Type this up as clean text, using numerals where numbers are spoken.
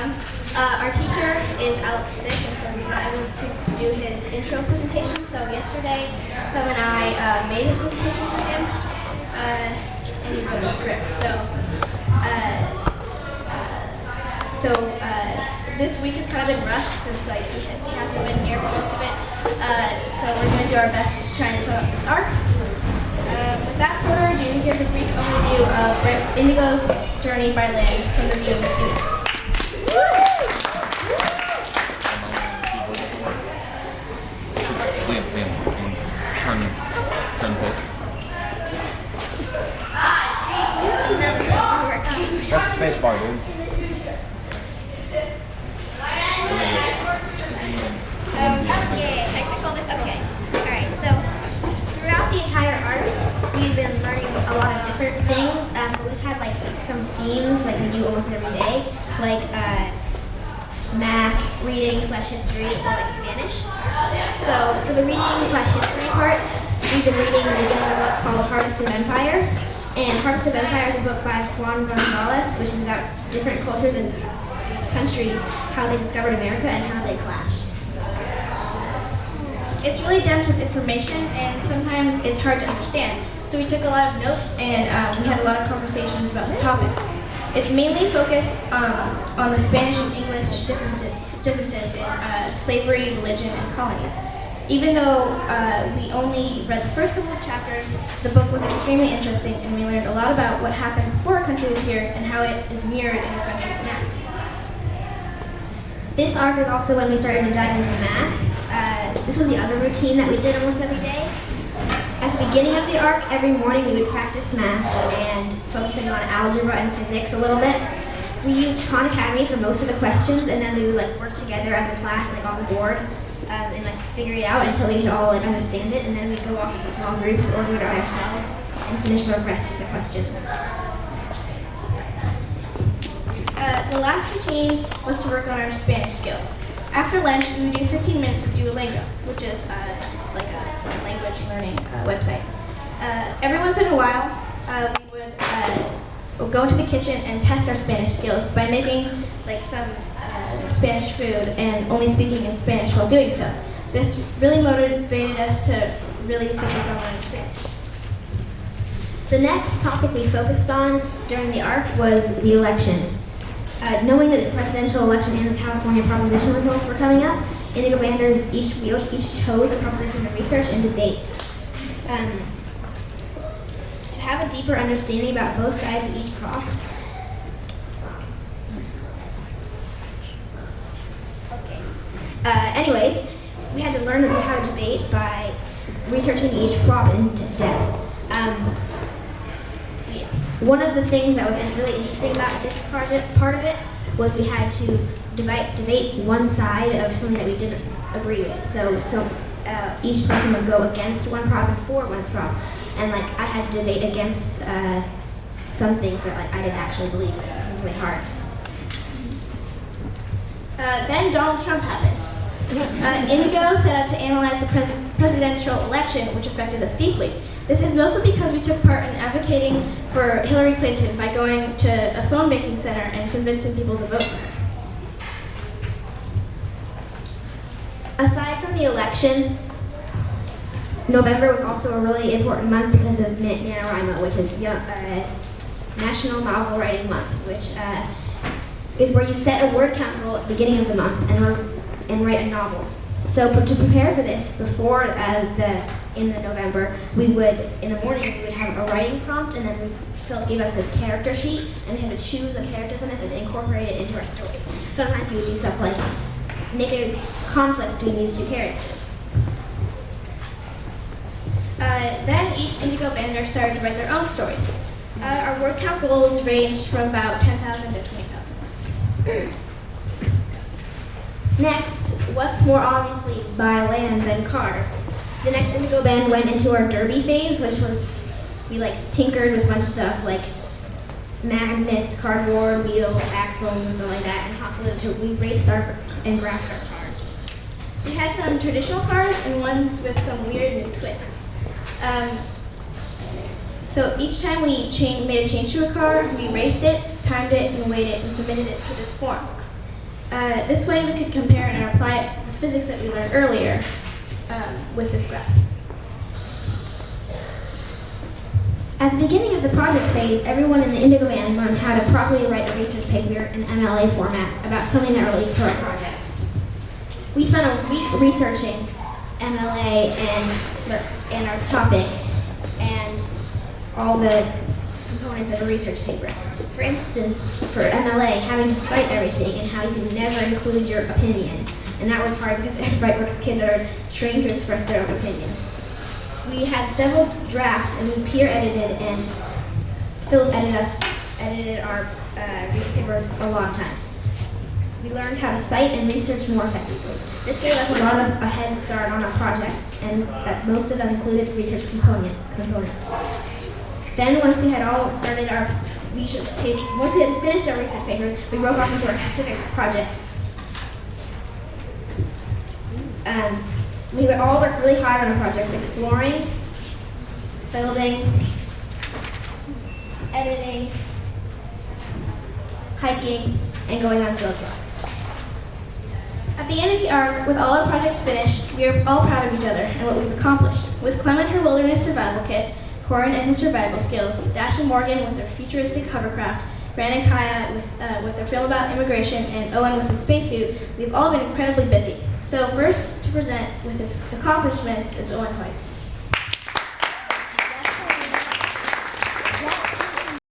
everyone. Our teacher is out sick, and so he's not able to do his intro presentation. So yesterday, Clem and I made his presentation for him, and he wrote the script. This week has kind of been rushed since he hasn't been here for most of it. So we're going to do our best to try and sum up this arc. Without further ado, here's a brief overview of Indigo's journey by land from the view of the students. That's the space bar, dude. Okay. Alright, so throughout the entire arc, we've been learning a lot of different things, but we've had some themes we do almost every day, math, reading / history, or Spanish. So for the reading / history part, we've been reading the beginning of a book called Harvest of Empire. And Harvest of Empire is a book by Juan Gonzalez, which is about different cultures and countries, how they discovered America and how they clashed. It's really dense with information, and sometimes it's hard to understand. So we took a lot of notes, and we had a lot of conversations about the topics. It's mainly focused on the Spanish and English differences in slavery, religion, and colonies. Even though we only read the first couple of chapters, the book was extremely interesting, and we learned a lot about what happened before our country was here and how it is mirrored in our country now. This arc is also when we started to dive into math. This was the other routine that we did almost every day. At the beginning of the arc, every morning we would practice math and focusing on algebra and physics a little bit. We used Khan Academy for most of the questions, and then we would work together as a class on the board and figure it out until we could all understand it, and then we'd go off into small groups or do it ourselves and finish the rest of the questions. The last routine was to work on our Spanish skills. After lunch, we would do 15 minutes of Duolingo, which is a language learning website. Every once in a while, we would go into the kitchen and test our Spanish skills by making some Spanish food and only speaking in Spanish while doing so. This really motivated us to really focus on learning Spanish. The next topic we focused on during the arc was the election. Knowing that the presidential election and the California proposition results were coming up, Indigo Banders each chose a proposition to research and debate. To have a deeper understanding about both sides of each prop. Anyways, we had to learn how to debate by researching each prop in depth. One of the things that was really interesting about this part of it was we had to debate one side of something that we didn't agree with. So each person would go against one prop and for one prop, and I had to debate against some things that I didn't actually believe in. It was really hard. Then Donald Trump happened. Indigo set out to analyze the presidential election, which affected us deeply. This is mostly because we took part in advocating for Hillary Clinton by going to a phone banking center and convincing people to vote for her. Aside from the election, November was also a really important month because of NaNoWriMo, which is National Novel Writing Month, which is where you set a word count goal at the beginning of the month and write a novel. So to prepare for this, before in the November, in the morning we would have a writing prompt, and then Phil gave us this character sheet, and we had to choose a character from this and incorporate it into our story. Sometimes we would do stuff like make a conflict between these two characters. Then each Indigo Bander started to write their own stories. Our word count goals ranged from about 10,000 to 20,000 words. Next, what's more obviously by land than cars? The next Indigo Band went into our derby phase, which was we tinkered with a bunch of stuff like magnets, cardboard, wheels, axles, and stuff like that, and hot glue. We raced and graphed our cars. We had some traditional cars and ones with some weird new twists. So each time we made a change to a car, we raced it, timed it, and weighed it, and submitted it to this form. This way we could compare and apply the physics that we learned earlier with this graph. At the beginning of the project phase, everyone in the Indigo band learned how to properly write a research paper in MLA format about something that relates to our project. We spent a week researching MLA and our topic and all the components of a research paper. For instance, for MLA, having to cite everything and how you can never include your opinion. And that was hard because Brightworks kids are trained to express their own opinion. We had several drafts and we peer edited, and Philip edited our research papers a lot of times. We learned how to cite and research more effectively. This gave us a lot of a head start on our projects, and that most of them included research components. Then once we had all started our research paper, once we had finished our research paper, we broke off into our specific projects. We would all work really hard on our projects, exploring, building, editing, hiking, and going on field trips. At the end of the arc, with all our projects finished, we are all proud of each other and what we've accomplished. With Clem and her wilderness survival kit, Corin and his survival skills, Dash and Morgan with their futuristic hovercraft, Brandon and Kaia with their film about immigration, and Owen with his spacesuit, we've all been incredibly busy. So first to present with his accomplishments is Owen White.